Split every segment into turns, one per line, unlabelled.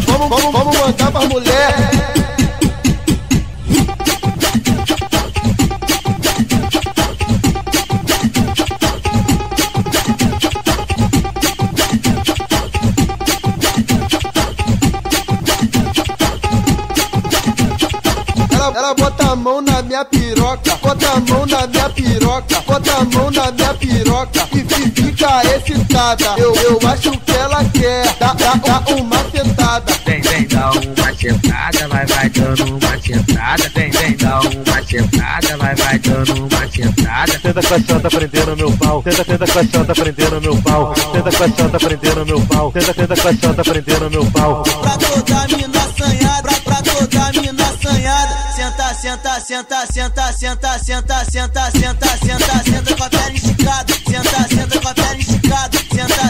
Vamos mandar pras mulher. Ela bota a mão na minha piroca, bota a mão na minha piroca, bota a mão na minha piroca e fica excitada. Eu acho que ela quer dá uma sentada.
Vem, dá uma sentada, vai dando uma sentada. Vem, dá uma sentada, vai dando uma sentada.
Tenta com a chota prendendo meu pau, tenta com a chota prendendo meu pau, tenta com a chota prendendo meu pau, tenta com a chota prendendo meu pau.
Pra toda mina assanhada, pra toda mina assanhada. Senta, senta, senta, senta, senta, senta, senta, senta, senta com a perna esticada. Senta com a perna esticada.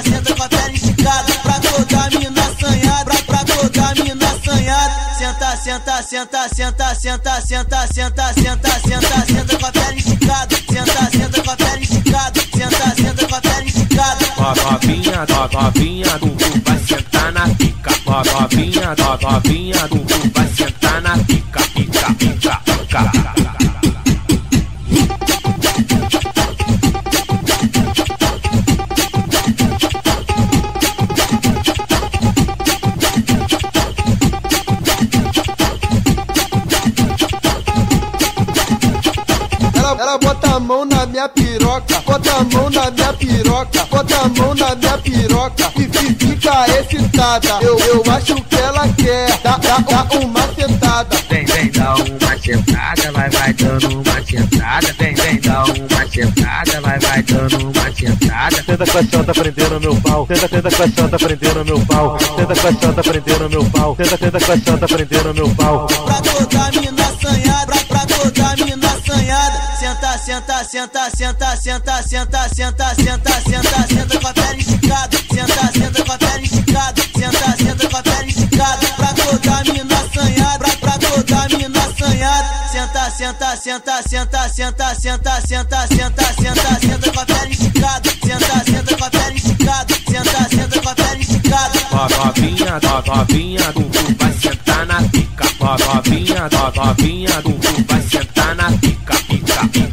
Senta com a perna esticada. Pra toda mina assanhada, pra toda mina assanhada. Senta, senta, senta, senta, senta, senta, senta, senta, senta com a perna esticada. Senta com a perna esticada. Senta com a perna esticada.
Novinha do cu vai sentar na pica. Novinha do cu vai sentar na pica, pica, pica, pica.
Ela bota a mão na minha piroca, bota a mão na minha piroca, bota a mão na minha piroca e fica excitada. Eu acho que ela quer dá uma sentada.
Vem, dá uma sentada, vai dando uma sentada. Vem, dá uma sentada, vai dando uma sentada.
Tenta com a chota prendendo meu pau, tenta com a chota prendendo meu pau, tenta com a chota prendendo meu pau, tenta com a chota prendendo meu pau.
Pra toda mina assanhada, pra toda mina assanhada. Senta, senta, senta, senta, senta, senta, senta, senta, senta com a perna esticada. Senta com a perna esticada. Senta com a perna esticada. Pra toda mina assanhada, pra toda mina assanhada. Senta, senta, senta, senta, senta, senta, senta, senta, senta com a perna esticada. Senta com a perna esticada. Senta com a perna esticada.
Novinha do cu vai sentar na pica. Novinha do cu vai sentar na pica, pica, pica.